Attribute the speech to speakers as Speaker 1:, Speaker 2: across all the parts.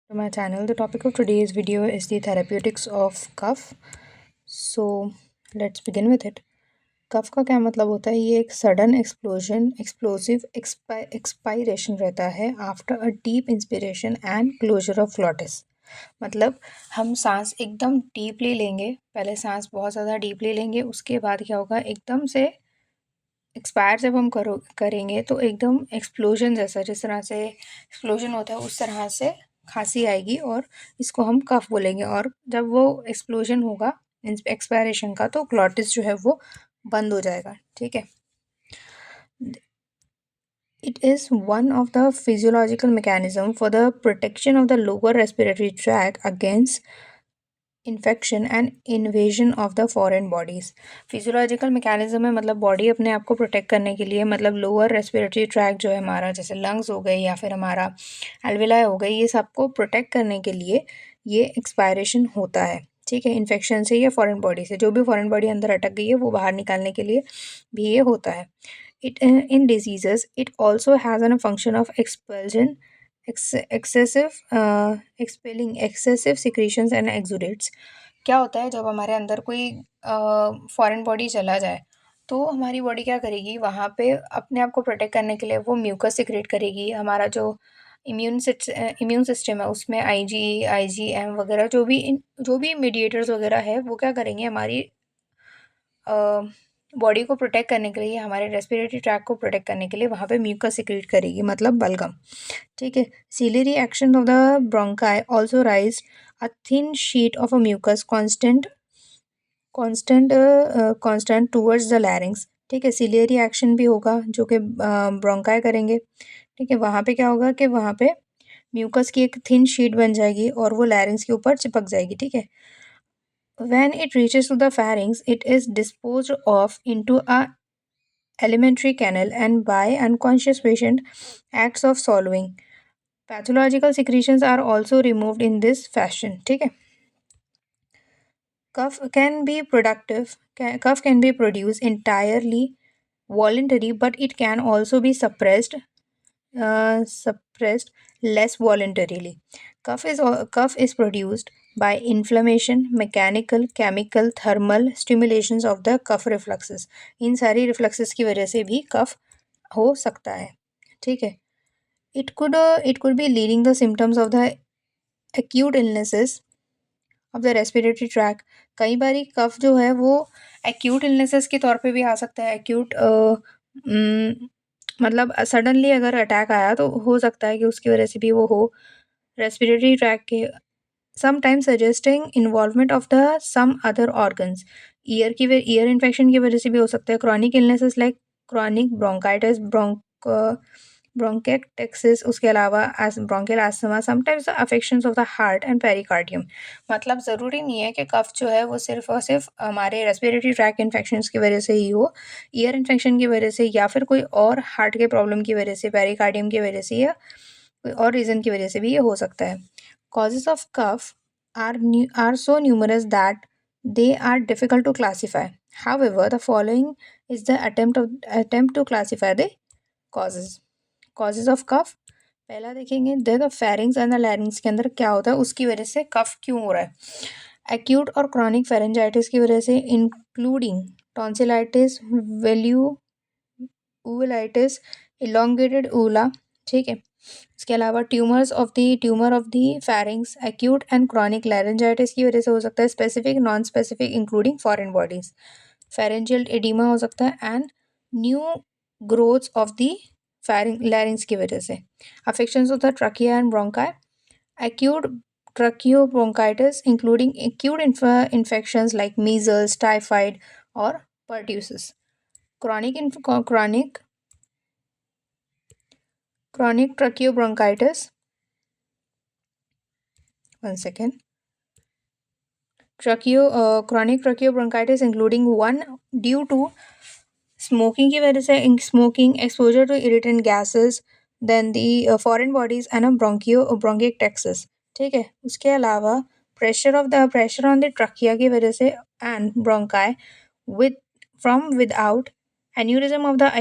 Speaker 1: To my channel. The topic of today's video is the therapeutics of cough. So let's begin with it. कफ का क्या मतलब होता है? ये एक सडन एक्सप्लोजन एक्सप्लोसिव एक्सपायरेशन रहता है after a deep inspiration and closure of glottis. मतलब हम सांस एकदम डीपली लेंगे, पहले सांस बहुत ज़्यादा डीपली लेंगे, उसके बाद क्या होगा, एकदम से एक्सपायर जब हम करेंगे तो एकदम एक्सप्लोजन जैसा, जिस तरह से एक्सप्लोजन होता है उस तरह से खांसी आएगी और इसको हम कफ बोलेंगे। और जब वो एक्सप्लोजन होगा एक्सपायरेशन का तो ग्लॉटिस जो है वो बंद हो जाएगा। ठीक है, it is one of the physiological mechanism for the protection of the lower respiratory tract against infection and invasion of the foreign bodies. Physiological mechanism है, मतलब बॉडी अपने आप को प्रोटेक्ट करने के लिए, मतलब लोअर रेस्पिरेटरी ट्रैक जो है हमारा, जैसे लंग्स हो गए या फिर हमारा एल्विलाई हो गई, ये सबको प्रोटेक्ट करने के लिए ये एक्सपायरेशन होता है। ठीक है, इन्फेक्शन से या फॉरेन बॉडी से, जो भी फॉरेन बॉडी अंदर अटक गई है वो बाहर निकालने के लिए भी ये होता है। It in diseases it also has an function of expulsion excessive expelling excessive secretions and exudates। क्या होता है, जब हमारे अंदर कोई फॉरेन बॉडी चला जाए तो हमारी बॉडी क्या करेगी, वहाँ पे अपने आप को प्रोटेक्ट करने के लिए वो म्यूकस सिक्रेट करेगी। हमारा जो इम्यून सिस्टम है उसमें आईजीएम वगैरह जो भी मीडिएटर्स वगैरह है वो क्या करेंगे, हमारी बॉडी को प्रोटेक्ट करने के लिए, हमारे रेस्पिरेटरी ट्रैक को प्रोटेक्ट करने के लिए वहाँ पे म्यूकस सिक्रेट करेगी, मतलब बलगम। ठीक है, ciliary action of the bronchi also raised a thin sheet of a mucus constant towards the larynx। ठीक है, ciliary action भी होगा जो कि ब्रोंकाई करेंगे। ठीक है, वहाँ पे क्या होगा कि वहाँ पे म्यूकस की एक थिन शीट बन जाएगी और वो लैरिंग्स के ऊपर चिपक जाएगी। ठीक है, when it reaches to the pharynx it is disposed of into a alimentary canal and by unconscious patient acts of swallowing। Pathological secretions are also removed in this fashion. ठीक है, cough can be productive cough can be produce entirely voluntary but it can also be suppressed less voluntarily। Cough is produced by inflammation, mechanical, chemical, thermal stimulations of the cough reflexes। इन सारी reflexes की वजह से भी कफ हो सकता है। ठीक है, it could be leading the symptoms of the acute illnesses of the respiratory tract। कई बारी कफ जो है वो acute illnesses के तौर पे भी आ सकता है। acute मतलब सडनली अगर अटैक आया तो हो सकता है कि उसकी वजह से भी वो हो रेस्पिरेटरी ट्रैक के। Sometimes suggesting involvement of the some other organs. Ear infection की वजह से भी हो सकता है। Chronic illnesses like chronic bronchitis, bronchiectasis, उसके अलावा bronchial asthma, sometimes affections of the heart and pericardium. मतलब ज़रूरी नहीं है कि कफ जो है वो सिर्फ और सिर्फ हमारे रेस्पिरेटरी ट्रैक इन्फेक्शंस की वजह से ही हो, ईयर इन्फेक्शन की वजह से या फिर कोई और हार्ट के प्रॉब्लम की वजह से, पेरिकार्डियम की वजह से या कोई और रीज़न की वजह से भी ये हो सकता है। Causes of cough are so numerous that they are difficult to classify। However, the following is the attempt to classify the causes of cough। पहला देखेंगे the pharynx and the larynx के अंदर क्या होता है, उसकी वजह से कफ क्यों हो रहा है। एक्यूट और क्रॉनिक फेरेंजाइटिस की वजह से, इंक्लूडिंग टॉन्सिलाइटिस, ऊलाइटिस, इलोंगेटेड ऊला। ठीक है, इसके अलावा tumour of the pharynx, acute and chronic laryngitis की वजह से हो सकता है। Specific, non specific including foreign bodies. Pharyngeal oedema हो सकता है and new growths of the larynx की वजह से। Affections of the trachea and bronchi, acute tracheobronchitis including acute infections like measles, typhoid or pertussis। chronic tracheobronchitis, one second, chronic tracheobronchitis including one due to smoking की वजह से, smoking, exposure to irritant gases, then the foreign bodies and bronchiectasis. ठीक है, उसके अलावा pressure on the trachea की वजह से and bronchi with from without, aneurysm of the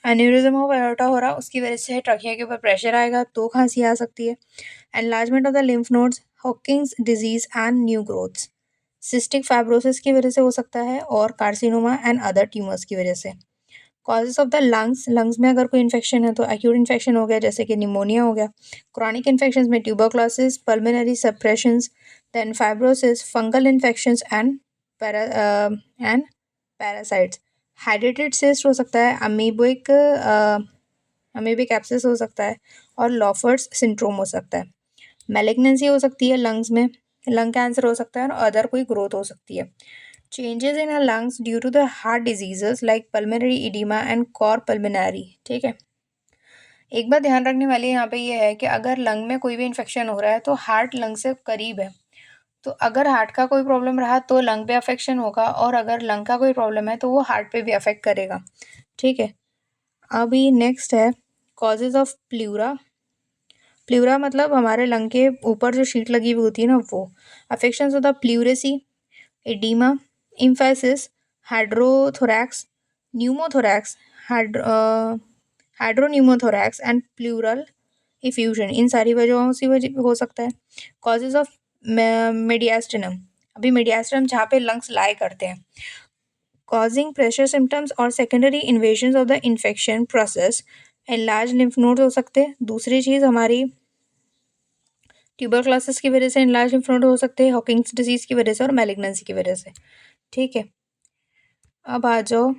Speaker 1: aneurysm of aorta हो रहा, उसकी वजह से ट्रकिया के ऊपर प्रेशर आएगा तो खांसी आ सकती है। Enlargement of the lymph nodes, Hodgkin's disease and new growths, cystic fibrosis की वजह से हो सकता है, और कार्सिनोमा एंड अदर ट्यूमर्स की वजह से। Causes of the lungs, lungs में अगर कोई इन्फेक्शन है तो एक्यूट इन्फेक्शन हो गया जैसे कि निमोनिया हो गया। क्रॉनिक इन्फेक्शन में tuberculosis, pulmonary suppurations, then fibrosis, fungal infections and parasites. हाइड्रेटेड सिस्ट हो सकता है, अमीबिक एब्सेस हो सकता है, और लॉफर्स सिंड्रोम हो सकता है। मैलिग्नेंसी हो सकती है लंग्स में, लंग कैंसर हो सकता है, और अदर कोई ग्रोथ हो सकती है। Changes in our lungs due to the heart diseases like pulmonary oedema and cor pulmonary. ठीक है, एक बात ध्यान रखने वाली यहाँ पे ये है कि अगर लंग में कोई भी इन्फेक्शन हो रहा है तो हार्ट लंग से करीब है, तो अगर हार्ट का कोई प्रॉब्लम रहा तो लंग पे अफेक्शन होगा, और अगर लंग का कोई प्रॉब्लम है तो वो हार्ट पे भी अफेक्ट करेगा। ठीक है, अभी नेक्स्ट है कॉजेज ऑफ प्लूरा। प्लूरा मतलब हमारे लंग के ऊपर जो शीट लगी हुई होती है ना, वो। Affections of the pleurisy, oedema, emphysema, hydrothorax, pneumothorax, hydropneumothorax and pleural effusion, इन सारी वजहों से हो सकता है। कॉजेज ऑफ मीडियास्टिनम, अभी मीडियास्टिनम जहाँ पे लंग्स लाई करते हैं, causing pressure symptoms और secondary invasions of the infection process, enlarged lymph nodes हो सकते हैं। दूसरी चीज़ हमारी ट्यूबरक्लोसिस की वजह से enlarged lymph node हो सकते हैं, हॉकिंग्स डिजीज की वजह से और मैलिग्नेंसी की वजह से। ठीक है, अब आ जाओ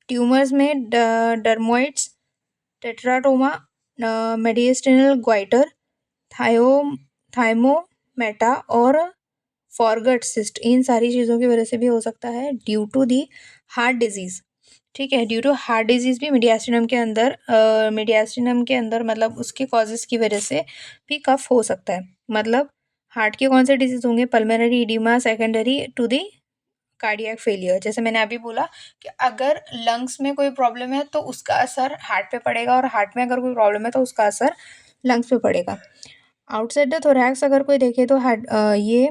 Speaker 1: ट्यूमर्स में डर्मोइड्स, टेट्राटोमा, मेडिस्टिनल ग्वाइटर, थायो थाइमोमेटा और फॉरगट सिस्ट, इन सारी चीज़ों की वजह से भी हो सकता है due to the heart disease. ठीक है, ड्यू टू हार्ट डिजीज़ भी मीडियास्टिनम के अंदर मतलब उसके कॉजेज़ की वजह से भी कफ हो सकता है। मतलब हार्ट के कौन से डिजीज़ होंगे, pulmonary oedema secondary to the cardiac failure. जैसे मैंने अभी बोला कि अगर लंग्स में कोई प्रॉब्लम है तो उसका असर हार्ट पे पड़ेगा, और हार्ट में अगर कोई प्रॉब्लम है तो उसका असर लंग्स पे पड़ेगा। आउटसाइड द थोरैक्स अगर कोई देखे तो ये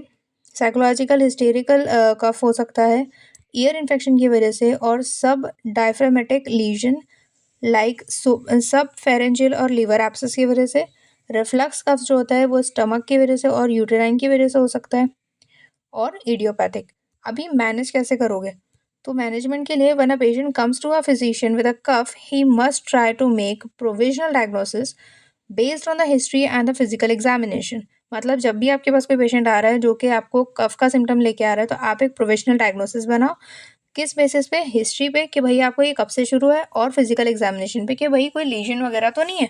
Speaker 1: साइकोलॉजिकल हिस्टेरिकल कफ हो सकता है ईयर इन्फेक्शन की वजह से, और सब डायफ्रामेटिक लीजन लाइक सब फेरेंजियल और लिवर एब्सेस की वजह से। रिफ्लक्स कफ जो होता है वो स्टमक की वजह से और यूटेराइन की वजह से हो सकता है, और इडियोपैथिक। अभी मैनेज कैसे करोगे, तो मैनेजमेंट के लिए when a patient comes to a physician with a cough he must try to make provisional diagnosis based on the history and the physical examination. मतलब जब भी आपके पास कोई पेशेंट आ रहा है जो कि आपको कफ का सिम्टम लेके आ रहा है, तो आप एक प्रोविजनल डायग्नोसिस बनाओ। किस बेसिस पे, हिस्ट्री पे कि भाई आपको ये कब से शुरू है, और फिजिकल एग्जामिनेशन पे कि भाई कोई लीजन वगैरह तो नहीं है।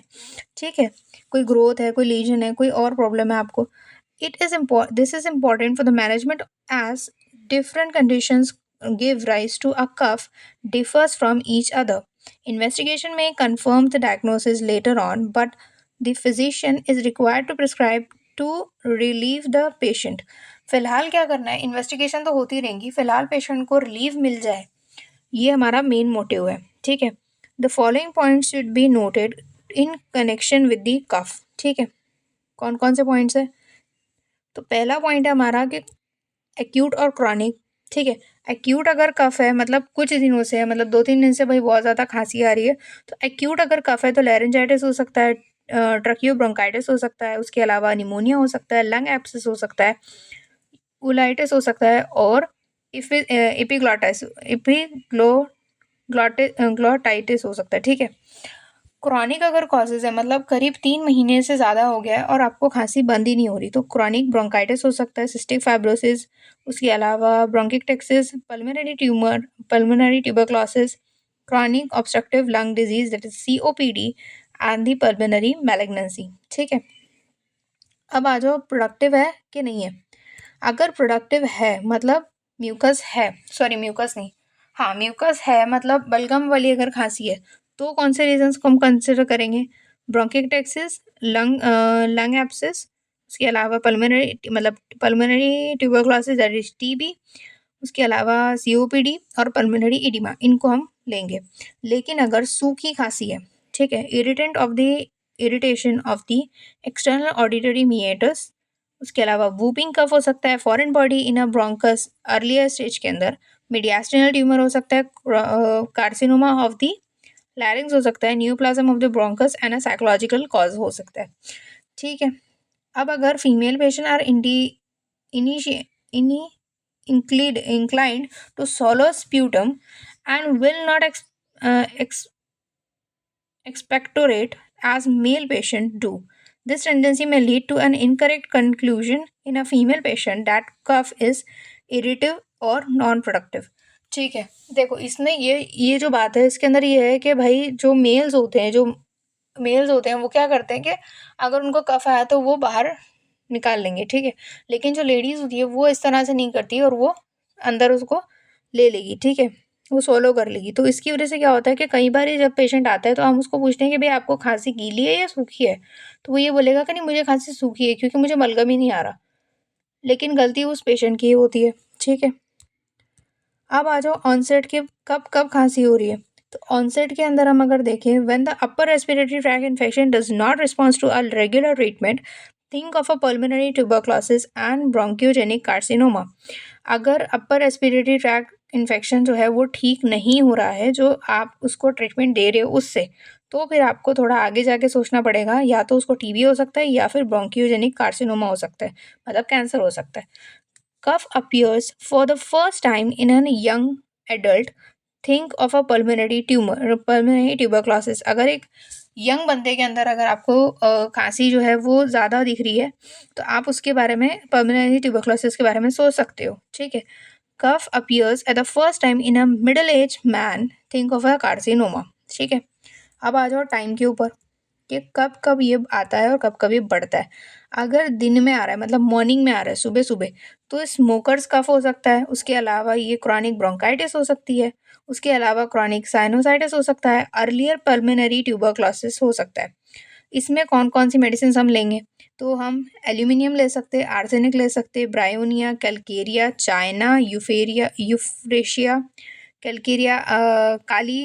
Speaker 1: ठीक है, कोई ग्रोथ है, कोई लीजन है, कोई और प्रॉब्लम है आपको। This is important for the management as different conditions give rise to a cough differs from each other. Investigation may confirm the diagnosis later on, but the physician is required to prescribe to relieve the patient. फिलहाल क्या करना है, investigation तो होती रहेंगी, फिलहाल patient को relief मिल जाए, ये हमारा मेन मोटिव है। ठीक है, the following points should be noted in connection with the cough. ठीक है, कौन कौन से पॉइंट्स है, तो पहला पॉइंट है हमारा कि एक्यूट और क्रॉनिक। ठीक है, एक्यूट अगर कफ है मतलब कुछ दिनों से है, मतलब 2-3 दिन से भाई बहुत ज़्यादा खांसी आ रही है, तो एक्यूट अगर कफ है तो लैरिंजाइटिस हो सकता है, ट्रकियो ब्रोंकाइटिस हो सकता है, उसके अलावा निमोनिया हो सकता है, लंग एब्सेस हो सकता है, उलाइटिस हो सकता है, और ग्लोटाइटिस हो सकता है। ठीक है, क्रॉनिक अगर कॉजेज है मतलब करीब 3 महीने से ज़्यादा हो गया है और आपको खांसी बंद ही नहीं हो रही, तो क्रॉनिक ब्रोंकाइटिस हो सकता है, सिस्टिक फाइब्रोसिस, उसके अलावा bronchiectasis, pulmonary tuberculosis, chronic obstructive lung disease that is COPD and the pulmonary malignancy. ठीक है, अब आ जाओ प्रोडक्टिव है कि नहीं है। अगर प्रोडक्टिव है मतलब म्यूकस है, सॉरी म्यूकस नहीं, हाँ म्यूकस है मतलब बलगम वाली अगर खांसी है, तो कौन से रीजंस को हम कंसिडर करेंगे, ब्रोंकिक्टेक्सिस, लंग एब्सेस, उसके अलावा pulmonary tuberculosis that is TB, उसके अलावा COPD और पल्मोनरी इडिमा, इनको हम लेंगे। लेकिन अगर सूखी खांसी है, ठीक है, irritation of the external auditory meatus, उसके अलावा वूपिंग कफ हो सकता है, foreign body in a bronchus earlier stage के अंदर, मीडियास्टिनल ट्यूमर हो सकता है, कार्सिनोमा ऑफ द लैरिंग्स हो सकता है, neoplasm of the bronchus and a psychological cause हो सकता है। ठीक है। अब अगर फीमेल पेशेंट आर इनी inclined to swallow sputum and will not expectorate as male patient do. This tendency may lead to an incorrect conclusion in a female patient that cough is irritative or non-productive. ठीक है, देखो इसमें ये जो बात है इसके अंदर ये है कि भाई जो मेल्स होते हैं वो क्या करते हैं कि अगर उनको कफ आया तो वो बाहर निकाल लेंगे, ठीक है। लेकिन जो लेडीज होती है वो इस तरह से नहीं करती और वो अंदर उसको ले लेगी, ठीक है, वो सोलो कर लेगी। तो इसकी वजह से क्या होता है कि कई बार जब पेशेंट आता है तो हम उसको पूछते हैं कि भाई आपको खांसी गीली है या सूखी है, तो वो ये बोलेगा कि नहीं मुझे खांसी सूखी है क्योंकि मुझे बलगम ही नहीं आ रहा, लेकिन गलती उस पेशेंट की होती है, ठीक है। अब आ जाओ ऑनसेट के कब कब खांसी हो रही है। तो ऑनसेट के अंदर हम अगर देखें, when the upper respiratory tract infection does not response to a regular treatment, think of a pulmonary tuberculosis and bronchiogenic carcinoma. अगर अपर रेस्पिरेटरी ट्रैक इन्फेक्शन जो है वो ठीक नहीं हो रहा है, जो आप उसको ट्रीटमेंट दे रहे हो उससे, तो फिर आपको थोड़ा आगे जाके सोचना पड़ेगा, या तो उसको टीबी हो सकता है या फिर ब्रोंकियोजेनिक कार्सिनोमा हो सकता है, मतलब कैंसर हो सकता है। Cough appears for the first time in a young adult, think of a pulmonary tumor, pulmonary tuberculosis। अगर एक यंग बंदे के अंदर अगर आपको खांसी जो है वो ज़्यादा दिख रही है तो आप उसके बारे में pulmonary tuberculosis के बारे में सोच सकते हो, ठीक है। Cough appears at the first time in a middle-aged man, think of a carcinoma, ठीक है। अब आ जाओ टाइम के ऊपर कि कब कब ये आता है और कब कब ये बढ़ता है। अगर दिन में आ रहा है मतलब मॉर्निंग में आ रहा है सुबह सुबह, तो स्मोकर्स कफ हो सकता है। उसके अलावा ये क्रॉनिक ब्रोंकाइटिस हो सकती है। उसके अलावा क्रॉनिक साइनोसाइटिस हो सकता है। अर्लियर पल्मोनरी ट्यूबरक्लोसिस हो सकता है। इसमें कौन कौन सी मेडिसिन हम लेंगे, तो हम एल्यूमिनियम ले सकते हैं, आर्सेनिक ले सकते हैं, bryonia, calcarea, china, euphrasia, calcarea, kali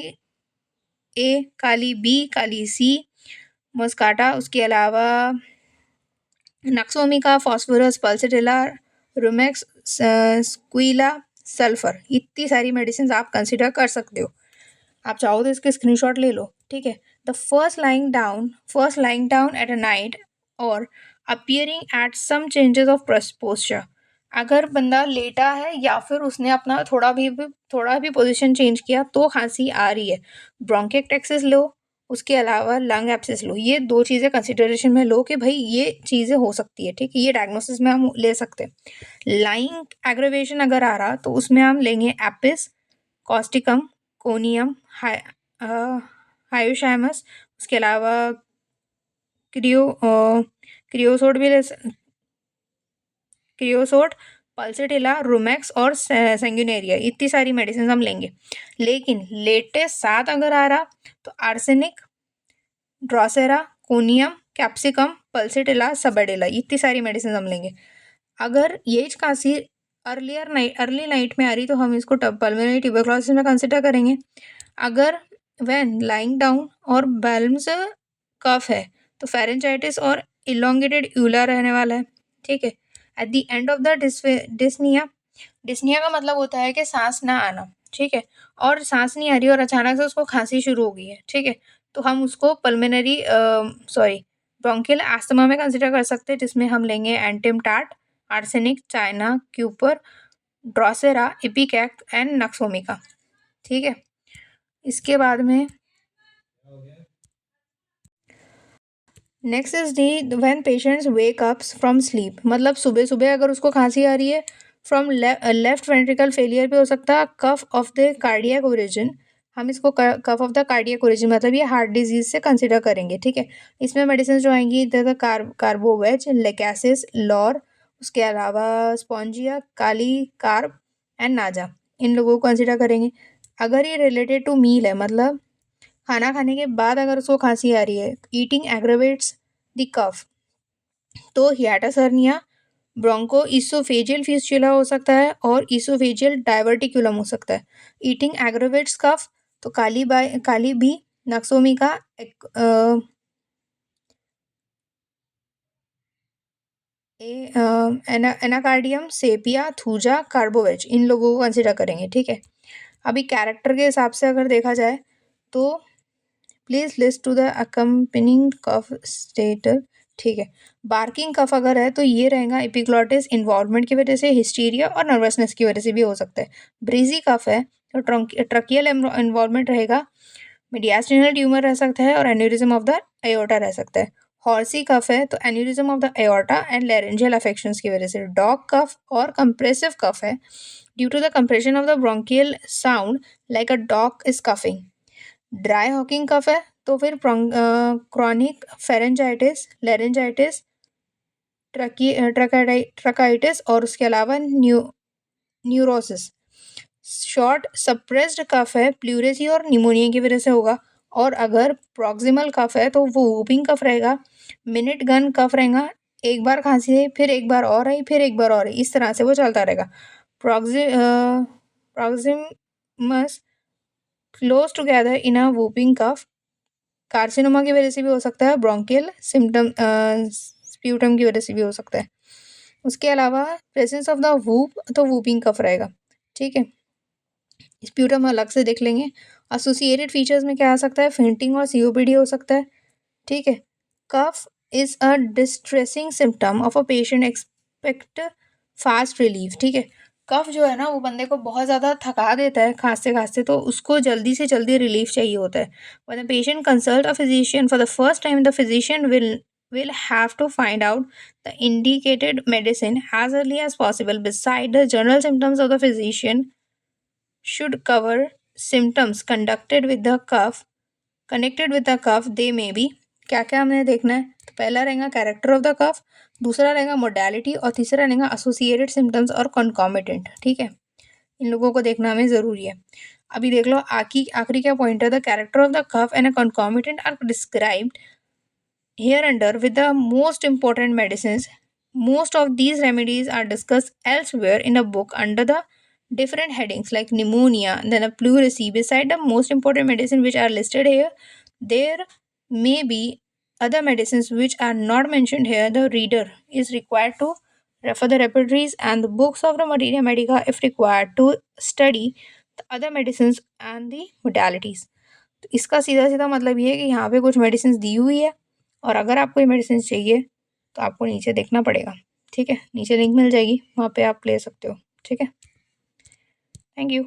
Speaker 1: A, kali B, kali C, moschata. उसके अलावा nux vomica, phosphorus, pulsatilla, rumex, squilla, sulphur. इतनी सारी मेडिसिन आप कंसिडर कर सकते हो। आप चाहो तो इसके स्क्रीनशॉट ले लो, ठीक है। The first lying down at a night और appearing at some changes of posture. अगर बंदा लेटा है या फिर उसने अपना थोड़ा भी पोजीशन चेंज किया तो खांसी आ रही है। ब्रोंकिएक्टेक्सिस लो, उसके अलावा लंग एब्सेस लो। ये दो चीज़ें कंसिडरेशन में लो कि भाई ये चीज़ें हो सकती है, ठीक है। ये डायग्नोसिस में हम ले सकते हैं। लाइंग एग्रेवेशन अगर आ रहा तो उसमें हम लेंगे एपिस, कॉस्टिकम, कोनियम, हायोशाइमस। उसके अलावा क्रियोसोट भी ले क्रियोसोट, पल्सिटिला, रुमेक्स और सेंगुनेरिया। इतनी सारी मेडिसिन हम लेंगे। लेकिन लेटेस्ट 7 अगर आ रहा तो arsenic, drosera, conium, capsicum, pulsatilla, sabadilla. इतनी सारी मेडिसिन हम लेंगे। अगर ये खांसी अर्ली नाइट में आ रही तो हम इसको पल्मोनरी ट्यूबरक्लोसिस में कंसिडर करेंगे। अगर व्हेन लाइंग डाउन और बैलेंस कफ है तो फेरेंजाइटिस और इलोंगेटेड यूला रहने वाला है, ठीक है। At the end of the dyspnea, dyspnea का मतलब होता है कि सांस ना आना, ठीक है। और सांस नहीं आ रही और अचानक से उसको खांसी शुरू हो गई है, ठीक है, तो हम उसको पल्मोनरी ब्रोंकियल एस्थमा में कंसिडर कर सकते हैं, जिसमें हम लेंगे antim tart, arsenic, china, cuprum, drosera, ipecac and nux vomica, ठीक है। इसके बाद में next is the when patients wake ups from sleep. मतलब सुबह सुबह अगर उसको खांसी आ रही है, फ्रॉम लेफ्ट वेंट्रिकल फेलियर भी हो सकता है, कफ ऑफ द कार्डियक ओरिजिन। हम इसको कफ ऑफ द कार्डियक ओरिजिन मतलब ये हार्ट डिजीज से कंसिडर करेंगे, ठीक है। इसमें मेडिसिन जो आएंगी द कार्बोवेज, लेकेसिस, लॉर, उसके अलावा स्पॉन्जिया, काली कार्ब एंड नाजा। इन लोगों को कंसिडर करेंगे। अगर ये रिलेटेड टू मील है, मतलब खाना खाने के बाद अगर उसको खांसी आ रही है, ईटिंग एग्रेवेट्स द कफ, तो hiatus hernia, bronchoesophageal fistula हो सकता है और इसोफेजियल डायवर्टिकुलम हो सकता है। ईटिंग एग्रेवेट्स कफ तो काली B, nux vomica, Anacardium, sepia, thuja, carbo veg. इन लोगों को कंसिडर करेंगे, ठीक है। अभी कैरेक्टर के हिसाब से अगर देखा जाए तो please list to the accompanying cough stator. ठीक है, बार्किंग कफ अगर है तो ये रहेगा एपिग्लॉटिस इन्वॉल्वमेंट की वजह से, हिस्टीरिया और नर्वसनेस की वजह से भी हो सकता है। ब्रीजी कफ है तो ट्रकियल इन्वॉल्वमेंट रहेगा, मीडियास्टिनल ट्यूमर रह सकता है और एन्यूरिज्म ऑफ द एयोर्टा रह सकता है। हॉर्सी कफ है तो aneurysm of the aorta and laryngeal affections की वजह से। डॉग कफ और कंप्रेसिव कफ है due to the compression of the bronchial sound like a dog is coughing. Dry hawking cough है तो फिर क्रॉनिक फेरेंजाइटिस, लेरेंजाइटिस, ट्रकाइटिस और उसके अलावा न्यूरोसिस। शॉर्ट सप्रेस्ड कफ है प्लूरेसी और निमोनिया की वजह से होगा। और अगर प्रॉक्सिमल कफ है तो वो वूपिंग कफ रहेगा, मिनट गन कफ रहेगा, एक बार खांसी है फिर एक बार और आई फिर एक बार और आई, इस तरह से वो चलता रहेगा। Paroxysms close together in a whooping cough, carcinoma की वजह से भी हो सकता है, ब्रोंकियल सिम्टम स्प्यूटम की वजह से भी हो सकता है। उसके अलावा प्रेजेंस ऑफ द वूप तो वूपिंग कफ रहेगा। ठीक है, स्प्यूटम अलग से देख लेंगे। एसोसिएटेड फीचर्स में क्या आ सकता है, फेंटिंग और सीओपीडी हो सकता है। ठीक है, cough is a distressing symptom of a patient, expect fast relief. ठीक है, कफ जो है ना वो बंदे को बहुत ज़्यादा थका देता है खांसते खांसते, तो उसको जल्दी से जल्दी रिलीफ चाहिए होता है। When the patient consult a physician for the first time, the physician will have to find out the indicated medicine as early as possible. Beside the general symptoms of the physician should cover symptoms conducted with the cough, connected with the cough, they may be। क्या क्या हमें देखना है, तो पहला रहेगा character of the कफ, दूसरा रहेगा मोडालिटी और तीसरा रहेगा एसोसिएटेड सिम्टम्स और कॉन्कॉमिटेंट। ठीक है, इन लोगों को देखना हमें ज़रूरी है। अभी देख लो आखिरी क्या पॉइंट है, the character of the cough and a concomitant are described hereunder with the most important medicines. Most of these remedies are discussed elsewhere in the book under the different headings like pneumonia, then a pleurisy. Beside the most important medicine which are listed here, there may be other medicines which are not mentioned here. The reader is required to refer the repertories and the books of the materia medica if required to study the other medicines and the modalities. तो इसका सीधा सीधा मतलब ये है कि यहाँ पे कुछ मेडिसिन दी हुई है और अगर आपको ये मेडिसिन चाहिए तो आपको नीचे देखना पड़ेगा। ठीक है, नीचे लिंक मिल जाएगी, वहाँ पे आप ले सकते हो। ठीक है, थैंक यू।